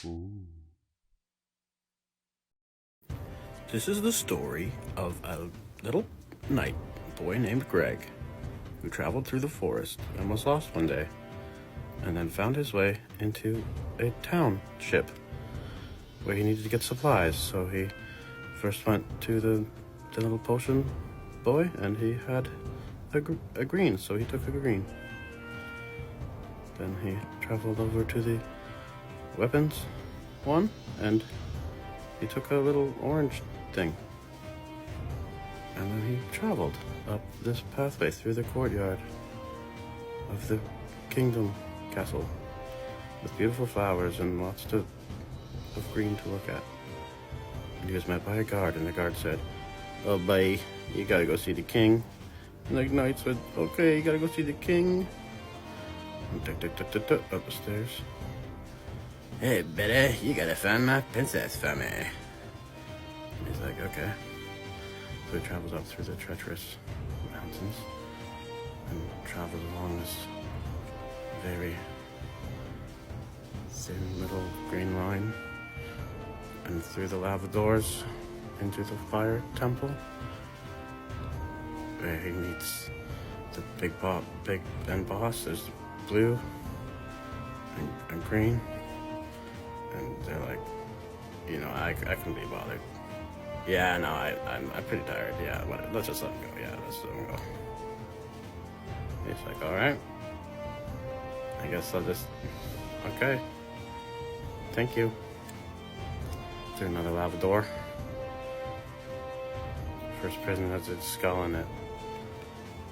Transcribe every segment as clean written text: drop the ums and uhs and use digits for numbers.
Ooh. This is the story of a little knight boy named Greg who traveled through the forest and was lost one day and then found his way into a township where he needed to get supplies. So he first went to the little potion boy and he had a green, so he took a green. Then he traveled over to the weapons one and he took a little orange thing. And then he traveled up this pathway through the courtyard of the kingdom castle with beautiful flowers and lots of green to look at. And he was met by a guard, and the guard said, "Oh, buddy, you gotta go see the king." And the knight said, "Okay, you gotta go see the king." And up the stairs. "Hey, buddy, you gotta find my princess for me." And he's like, "Okay." So he travels up through the treacherous mountains and travels along this very thin little green line and through the lava doors into the fire temple where he meets the big end boss. There's blue and green, and they're like, I can be bothered. Yeah, no, I'm pretty tired. Yeah, let's just let him go. Yeah, let's let him go. He's like, all right. I guess I'll just... Okay. Thank you. Through another lava door. First prison has its skull in it.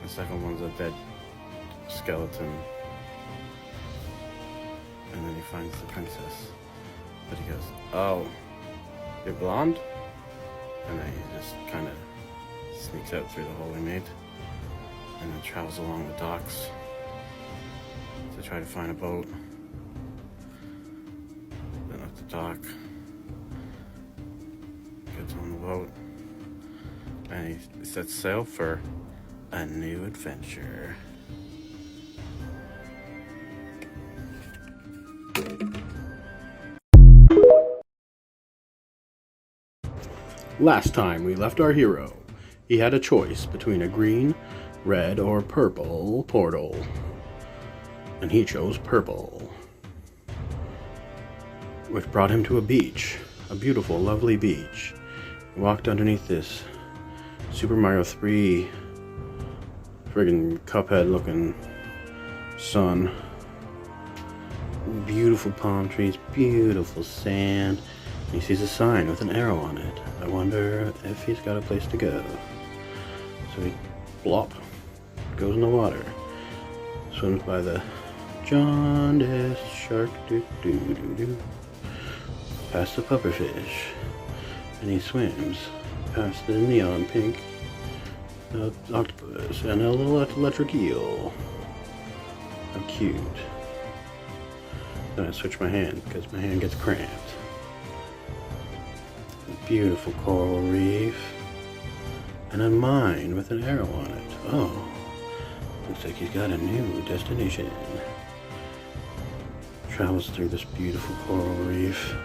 The second one's a dead skeleton. And then he finds the princess. But he goes, "Oh, you're blonde?" And then he just kind of sneaks out through the hole he made and then travels along the docks to try to find a boat. Then at the dock, gets on the boat, and he sets sail for a new adventure. Last time we left our hero, he had a choice between a green, red, or purple portal. And he chose purple, which brought him to a beach, a beautiful, lovely beach. He walked underneath this Super Mario 3 friggin' Cuphead looking sun. Beautiful palm trees, beautiful sand. He sees a sign with an arrow on it. I wonder if he's got a place to go. So he blop, goes in the water, swims by the jaundiced shark, past the pufferfish, and he swims past the neon pink octopus and a little electric eel. How cute. Then I switch my hand because my hand gets cramped. Beautiful coral reef and a mine with an arrow on it. Oh, looks like he's got a new destination. Travels through this beautiful coral reef.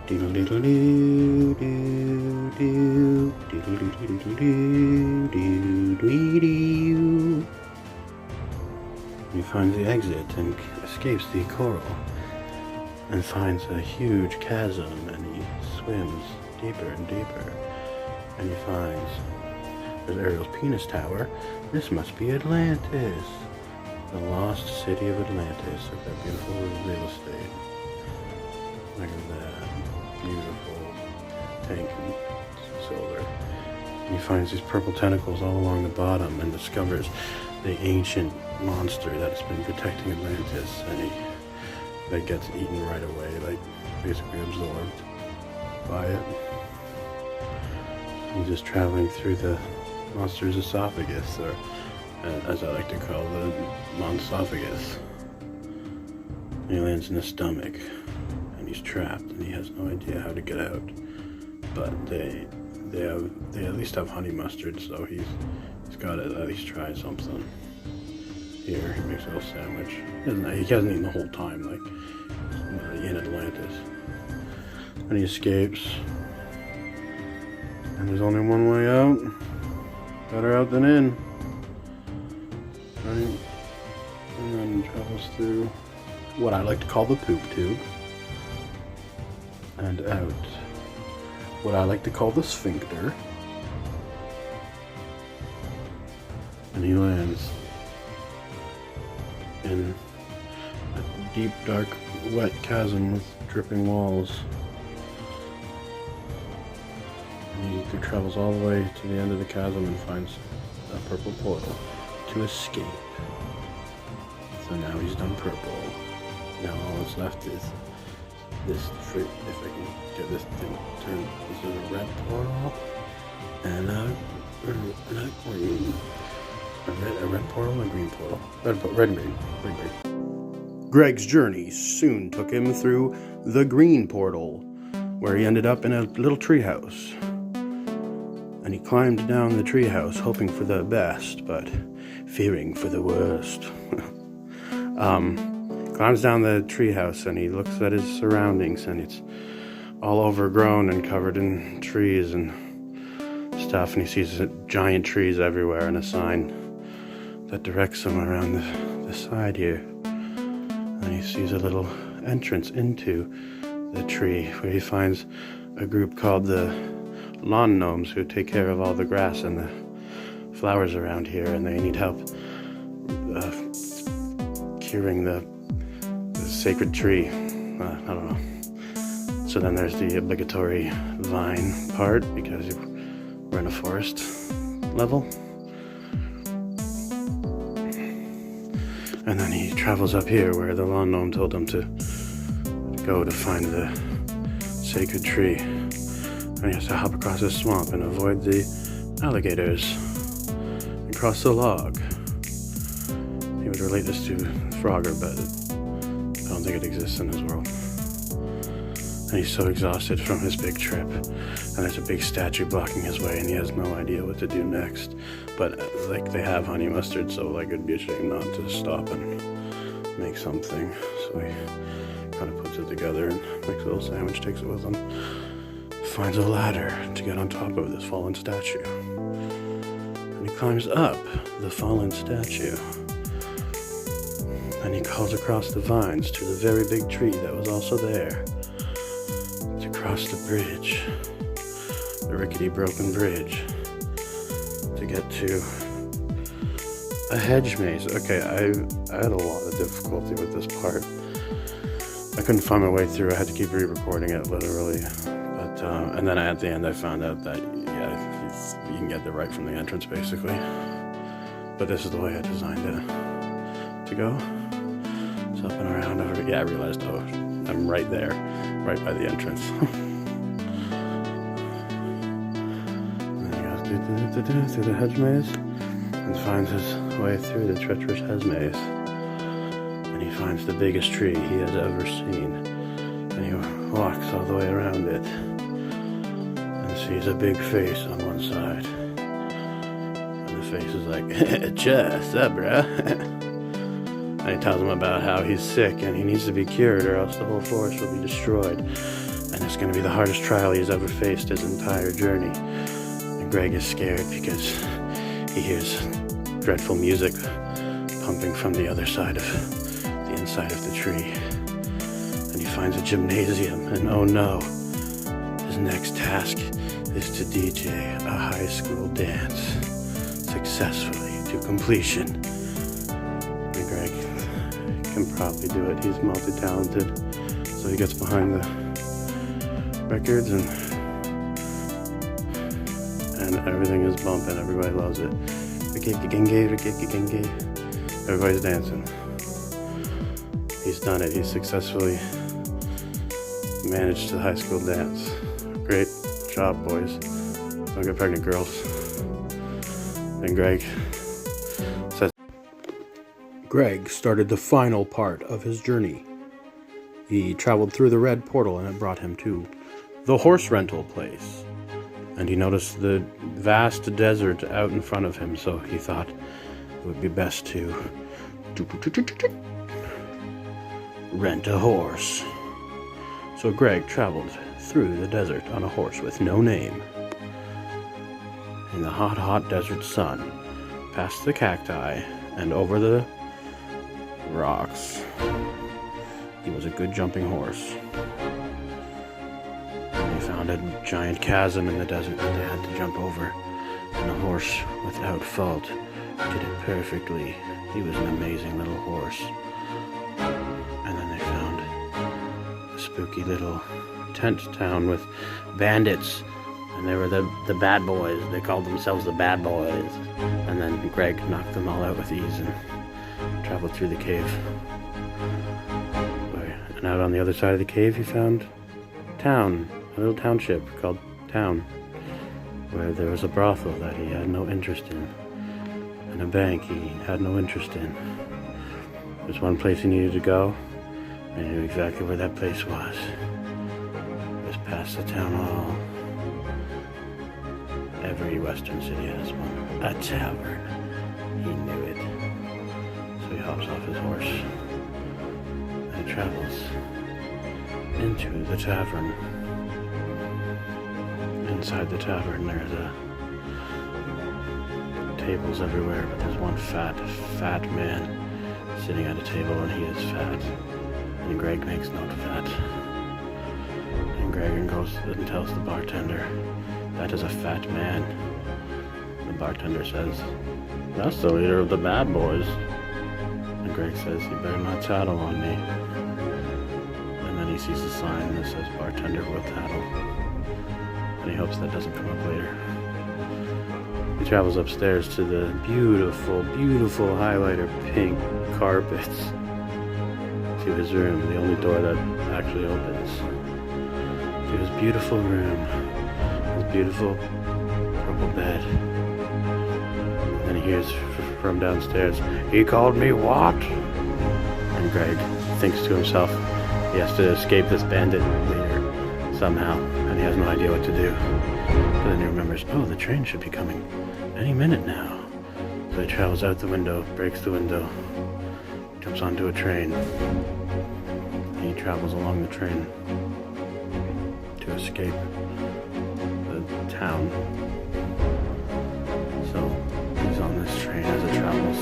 Diddle diddle doo doo doo diddle diddle doo doo doo doo. He finds the exit and escapes the coral and finds a huge chasm, and he swims deeper and deeper, and he finds there's Ariel's penis tower. This must be Atlantis, the lost city of Atlantis. Look at that beautiful real estate. Look at that beautiful tank and solar. And he finds these purple tentacles all along the bottom and discovers the ancient monster that's been protecting Atlantis, and that gets eaten right away, like basically absorbed by it. He's just traveling through the monster's esophagus, or as I like to call the monsophagus. And he lands in the stomach, and he's trapped, and he has no idea how to get out. But they at least have honey mustard, so he's got to at least try something. Here, he makes a little sandwich. He hasn't eaten the whole time, like in Atlantis. And he escapes. And there's only one way out. Better out than in. Right? And then travels through what I like to call the poop tube. And out what I like to call the sphincter. And he lands in a deep, dark, wet chasm with dripping walls. And he travels all the way to the end of the chasm and finds a purple portal to escape. So now he's done purple. Now all that's left is this, if I can get this thing turned, this is a red portal and a green. A red portal and a green portal. Red and green. Greg's journey soon took him through the green portal, where he ended up in a little treehouse. And he climbed down the treehouse, hoping for the best, but fearing for the worst. Climbs down the treehouse and he looks at his surroundings, and it's all overgrown and covered in trees and stuff, and he sees giant trees everywhere and a sign that directs him around the side here. And he sees a little entrance into the tree where he finds a group called the lawn gnomes who take care of all the grass and the flowers around here, and they need help curing the sacred tree. I don't know. So then there's the obligatory vine part, because we're in a forest level. And then he travels up here where the lawn gnome told him to go to find the sacred tree. And he has to hop across this swamp and avoid the alligators and cross the log. He would relate this to Frogger, but I don't think it exists in his world. And he's so exhausted from his big trip, and there's a big statue blocking his way, and he has no idea what to do next. But like, they have honey mustard, so like it'd be a shame not to stop and make something. So he kind of puts it together and makes a little sandwich, takes it with him, finds a ladder to get on top of this fallen statue, and he climbs up the fallen statue. And he calls across the vines to the very big tree that was also there, to cross the bridge, the rickety broken bridge, to get to a hedge maze. Okay, I had a lot of difficulty with this part. I couldn't find my way through. I had to keep re-recording it literally. But and then at the end I found out that you can get there right from the entrance basically. But this is the way I designed it to go. It's up and around over. Yeah, I realized, oh, I'm right there, right by the entrance. And he goes through the hedge maze and finds his way through the treacherous hedge maze. And he finds the biggest tree he has ever seen. And he walks all the way around it and sees a big face on one side. And the face is like, "What's up, bruh?" And he tells him about how he's sick and he needs to be cured, or else the whole forest will be destroyed. And it's going to be the hardest trial he's ever faced his entire journey. And Greg is scared because he hears dreadful music pumping from the other side of the inside of the tree. And he finds a gymnasium, and oh no, his next task is to DJ a high school dance successfully to completion. And Greg can probably do it. He's multi-talented. So he gets behind the records and everything is bumping. Everybody loves it. Everybody's dancing. He's done it. He's successfully managed the high school dance. Great job, boys. Don't get pregnant, girls. And Greg started the final part of his journey. He traveled through the red portal and it brought him to the horse rental place. And he noticed the vast desert out in front of him, so he thought it would be best to Rent a horse. So Greg traveled through the desert on a horse with no name. In the hot, hot desert sun, past the cacti and over the rocks. He was a good jumping horse. And they found a giant chasm in the desert that they had to jump over. And the horse, without fault, did it perfectly. He was an amazing little horse. And then they found a spooky little tent town with bandits. And they were the bad boys. They called themselves the bad boys. And then Greg knocked them all out with ease and traveled through the cave. And out on the other side of the cave he found town, a little township called Town, where there was a brothel that he had no interest in, and a bank he had no interest in. There's one place he needed to go, and he knew exactly where that place was. It was past the town hall. Every western city has one. A tavern. He knew it. So he hops off his horse and travels into the tavern. Inside the tavern there's tables everywhere, but there's one fat man sitting at a table, and he is fat. And Greg makes note of that. And Greg goes and tells the bartender, "That is a fat man." The bartender says, "That's the leader of the bad boys." And Greg says, "You better not tattle on me." And then he sees a sign that says, "Bartender will tattle." And he hopes that doesn't come up later. He travels upstairs to the beautiful, beautiful highlighter pink carpets to his room, the only door that actually opens. To his beautiful room, his beautiful purple bed. And then he hears from downstairs, "He called me what?" And Greg thinks to himself, he has to escape this bandit leader somehow, and he has no idea what to do. But then he remembers, oh, the train should be coming any minute now. So he travels out the window, breaks the window, jumps onto a train, and he travels along the train to escape the town. So he's on this train as it travels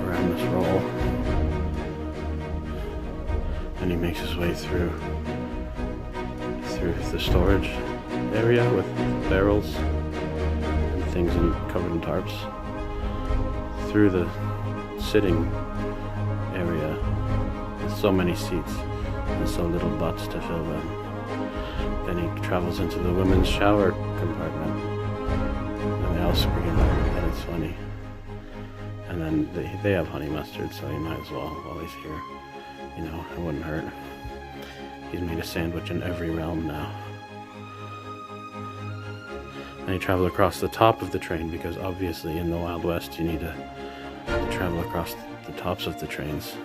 around this roll, and he makes his way through the storage area with barrels and things covered in tarps, through the sitting area with so many seats and so little butts to fill them. Then he travels into the women's shower compartment, and they all scream that it's funny. And then they have honey mustard, so he might as well while he's here. You know, it wouldn't hurt. He's made a sandwich in every realm now. And he traveled across the top of the train, because obviously in the Wild West you need to travel across the tops of the trains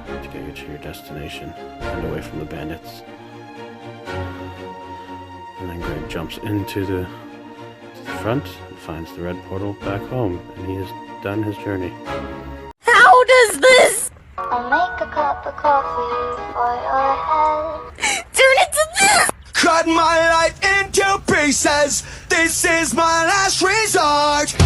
to get you to your destination and away from the bandits. And then Greg jumps into the front and finds the red portal back home, and he has done his journey. How does this? I'll make a cup of coffee for your head. Turn it to this! Cut my life into pieces. This is my last resort.